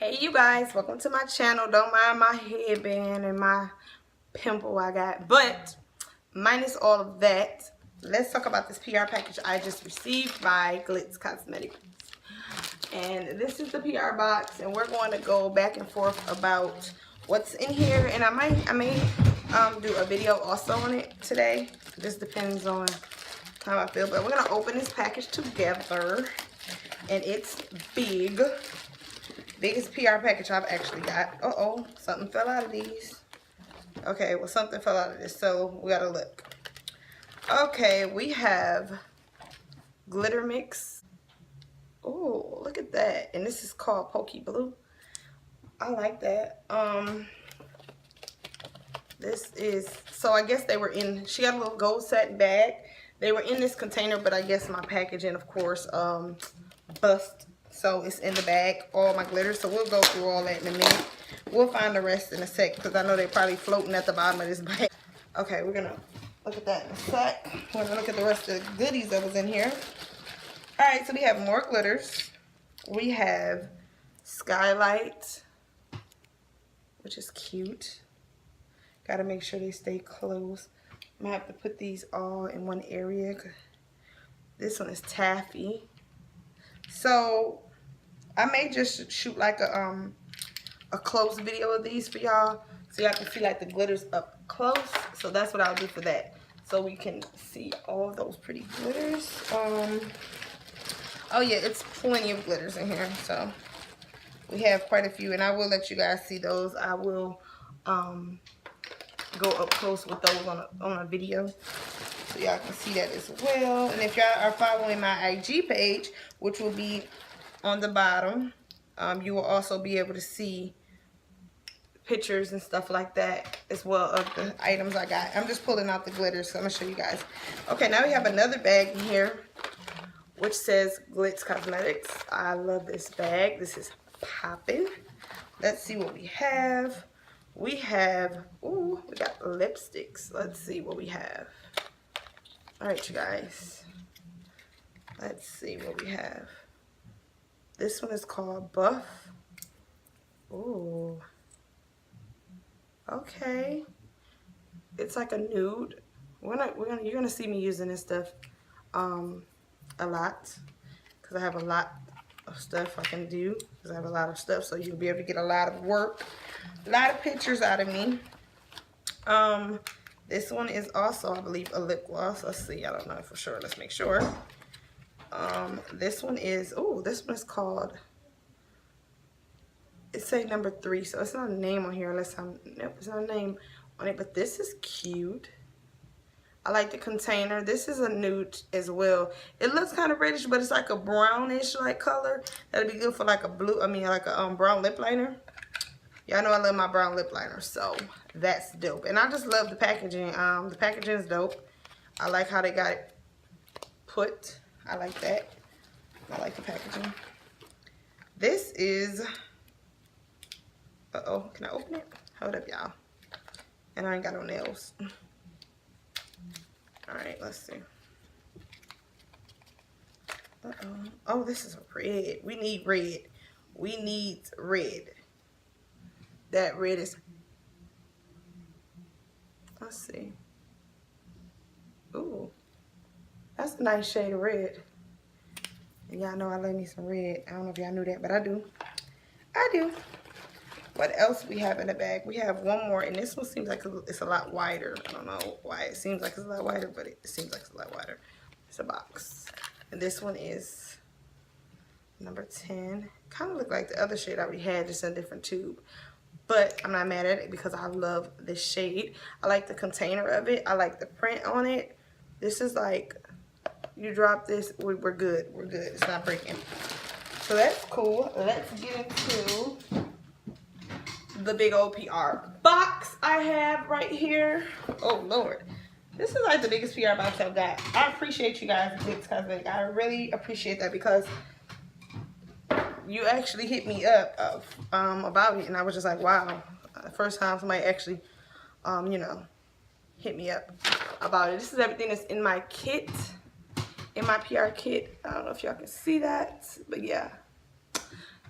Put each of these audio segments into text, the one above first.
Hey you guys, welcome to my channel. Don't mind my headband and my pimple I got, but minus all of that, let's talk about this PR package I just received by Glitz Cosmetics. And this is the PR box, and we're going to go back and forth about what's in here, and I may do a video also on it today. This depends on how I feel, but we're gonna open this package together, and it's big. Biggest PR package I've actually got. Uh-oh, something fell out of these. Okay, well, something fell out of this, so we gotta look. Okay, we have glitter mix. Oh, look at that. And this is called Pokey Blue. I like that. This is, so I guess they were in, she got a little gold satin bag. They were in this container, but I guess my packaging, of course, bust. So it's in the bag, all my glitter. So we'll go through all that in a minute. We'll find the rest in a sec, because I know they're probably floating at the bottom of this bag. Okay, we're going to look at that in a sec. We're going to look at the rest of the goodies that was in here. All right, so we have more glitters. We have Skylight, which is cute. Got to make sure they stay close. I'm going to have to put these all in one area. This one is Taffy. So I may just shoot like a close video of these for y'all, so y'all can see like the glitters up close. So that's what I'll do for that, so we can see all of those pretty glitters. Oh yeah, it's plenty of glitters in here, so we have quite a few, and I will let you guys see those. I will go up close with those on a video, so y'all can see that as well. And if y'all are following my IG page, which will be on the bottom, you will also be able to see pictures and stuff like that as well of the items I got. I'm just pulling out the glitters, so I'm gonna show you guys. Okay, now we have another bag in here which says Glitz Cosmetics. I love this bag. This is popping. Let's see what we have. We have, ooh, we got lipsticks. Let's see what we have. All right, you guys. Let's see what we have. This one is called Buff. Ooh. Okay. It's like a nude. You're gonna see me using this stuff a lot, because I have a lot of stuff I can do, because I have a lot of stuff, so you'll be able to get a lot of work, a lot of pictures out of me. This one is also, I believe, a lip gloss. Let's see, I don't know for sure. Let's make sure. This one is, oh, this one is called, it say number 3, so it's not a name on here unless nope, it's not a name on it, but this is cute. I like the container. This is a nude as well. It looks kind of reddish, but it's like a brownish like color. That'd be good for like a blue, like a brown lip liner. Y'all know I love my brown lip liner, so that's dope. And I just love the packaging. The packaging is dope. I like how they got it put. I like that. I like the packaging. This is, uh-oh, can I open it? Hold up, y'all. And I ain't got no nails. All right, let's see. Uh-oh. Oh, this is red. We need red. We need red. That red is, let's see. Ooh, that's a nice shade of red. And y'all know I love me some red. I don't know if y'all knew that, but I do. I do. What else we have in the bag? We have one more, and this one seems like it's a lot wider. I don't know why it seems like it's a lot wider, but it seems like it's a lot wider. It's a box. And this one is number 10. Kind of look like the other shade I already had, just in a different tube. But I'm not mad at it because I love this shade. I like the container of it. I like the print on it. This is like, you drop this, we're good. We're good. It's not breaking. So that's cool. Let's get into the big old PR box I have right here. Oh Lord, this is like the biggest PR box I've got. I appreciate you guys, Glitz Cosmetics. I really appreciate that, because you actually hit me up about it, and I was just like, wow, first time somebody actually you know, hit me up about it. This is everything that's in my kit, in my PR kit. I don't know if y'all can see that, but yeah.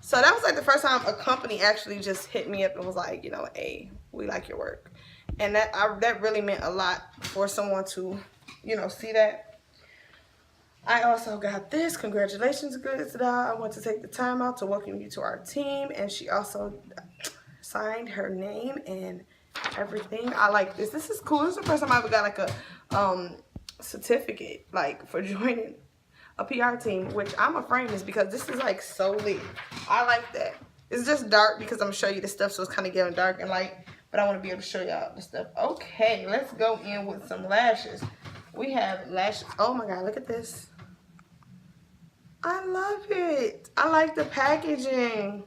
So that was like the first time a company actually just hit me up and was like, you know, hey, we like your work. And that really meant a lot for someone to, you know, see that. I also got this. Congratulations, Glitz. I want to take the time out to welcome you to our team. And she also signed her name and everything. I like this. This is cool. This is the first time I ever got like a certificate like for joining a PR team, which I'm gonna frame this because this is like so lit. I like that. It's just dark because I'm gonna show you the stuff, so it's kind of getting dark and light, but I want to be able to show y'all the stuff. Okay, let's go in with some lashes. We have lashes. Oh my god, look at this. I love it. I like the packaging.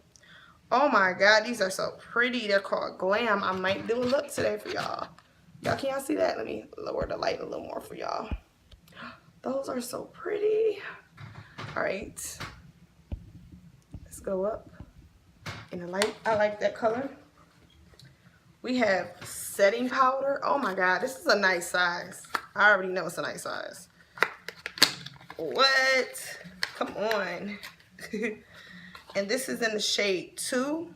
Oh my god, these are so pretty. They're called Glam. I might do a look today for y'all. Can y'all see that? Let me lower the light a little more for y'all. Those are so pretty. All right. Let's go up in the light. I like that color. We have setting powder. Oh my god, this is a nice size. I already know it's a nice size. What? Come on. And this is in the shade 2.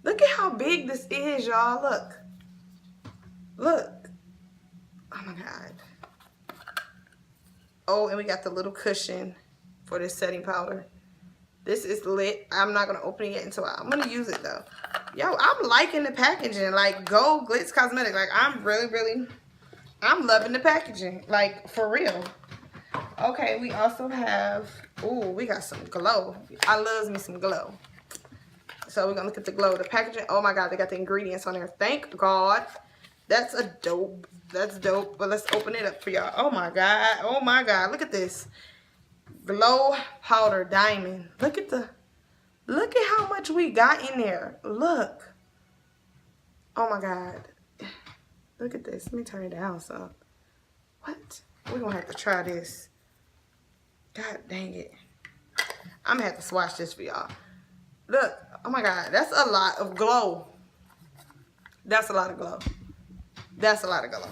Look at how big this is, y'all. Look. Look. Oh my god. Oh, and we got the little cushion for this setting powder. This is lit. I'm not going to open it yet until I'm going to use it, though. Yo, I'm liking the packaging. Like, go Glitz Cosmetics. Like, I'm I'm loving the packaging. Like, for real. Okay, we also have, ooh, we got some glow. I loves me some glow. So we're going to look at the glow. The packaging, oh my god, they got the ingredients on there. Thank God. That's a dope. That's dope. But let's open it up for y'all. Oh my god. Oh my god. Look at this. Glow powder diamond. Look at how much we got in there. Look. Oh my god. Look at this. Let me turn it down some. What? We're going to have to try this. God dang it. I'm going to have to swatch this for y'all. Look. Oh my god. That's a lot of glow. That's a lot of glow. That's a lot of glow.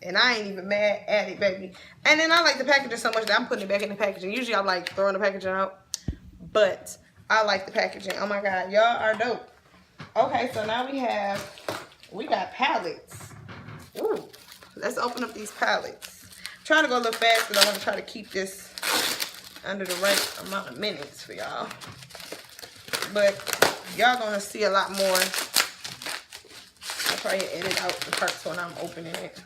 And I ain't even mad at it, baby. And then I like the packaging so much that I'm putting it back in the packaging. Usually I'm like throwing the packaging out. But I like the packaging. Oh my god. Y'all are dope. Okay, so now we got palettes. Ooh. Let's open up these palettes. I'm trying to go a little fast, but I want to try to keep this under the right amount of minutes for y'all. But y'all gonna see a lot more. I'll probably edit out the parts when I'm opening it.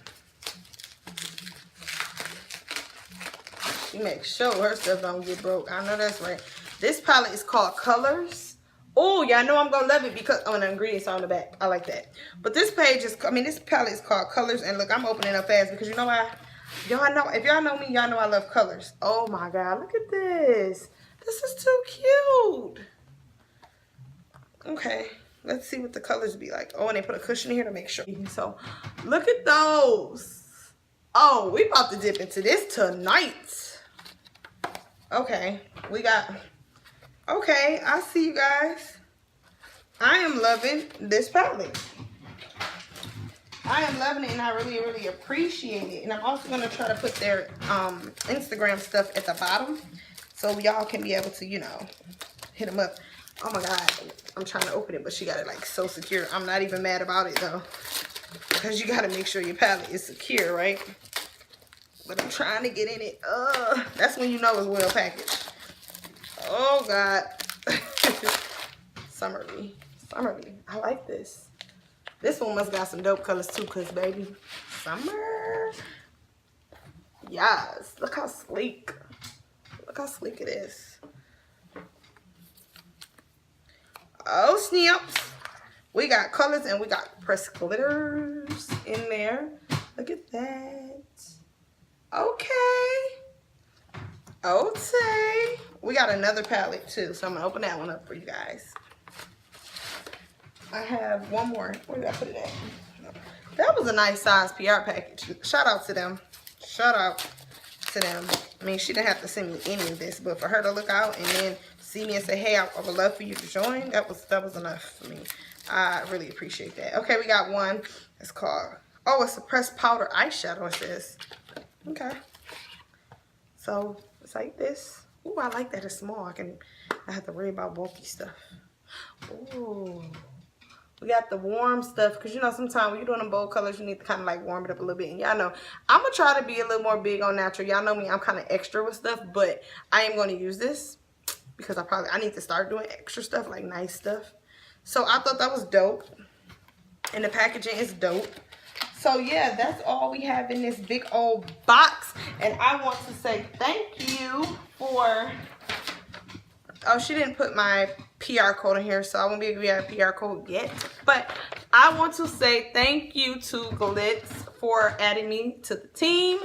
She makes sure her stuff don't get broke. I know that's right. This palette is called Colors. Oh, y'all know I'm gonna love it because the ingredients are on the back. I like that. But this page is, this palette is called Colors. And look, I'm opening up fast because you know why? Y'all know, if y'all know me, y'all know I love colors. Oh my god, look at this. This is too cute. Okay, let's see what the colors be like. Oh, and they put a cushion here to make sure. So, look at those. Oh, we about to dip into this tonight. Okay, we got... Okay, I see you guys. I am loving this palette. I am loving it and I really, really appreciate it. And I'm also going to try to put their Instagram stuff at the bottom so y'all can be able to, you know, hit them up. Oh my god, I'm trying to open it, but she got it like so secure. I'm not even mad about it though, because you got to make sure your palette is secure, right? But I'm trying to get in it. That's when you know it's well packaged. Oh god. Summery. I like this. This one must got some dope colors too, cause baby, summer. Yes, look how sleek. Look how sleek it is. Oh snaps. We got colors and we got pressed glitters in there. Look at that. Okay. Okay. We got another palette too, so I'm gonna open that one up for you guys. I have one more. Where did I put it at? That was a nice size PR package. Shout out to them. Shout out to them. I mean, she didn't have to send me any of this, but for her to look out and then see me and say, hey, I would love for you to join, that was enough for me. I really appreciate that. Okay, we got one. It's called, oh, it's a pressed powder eyeshadow, it says. Okay. So it's like this. Ooh, I like that it's small. I I have to worry about bulky stuff. Ooh. We got the warm stuff, because you know sometimes when you're doing them bold colors, you need to kind of like warm it up a little bit. And y'all know I'm gonna try to be a little more big on natural. Y'all know me, I'm kind of extra with stuff, but I am going to use this because I need to start doing extra stuff, like nice stuff. So I thought that was dope, and the packaging is dope. So yeah, that's all we have in this big old box. And I want to say thank you for, oh, she didn't put my PR code in here, so I won't be able to give you a PR code yet. But I want to say thank you to Glitz for adding me to the team.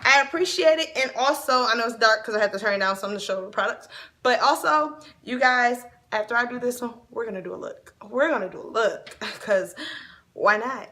I appreciate it. And also, I know it's dark because I have to turn down some to show the products. But also, you guys, after I do this one, we're going to do a look. We're going to do a look because why not?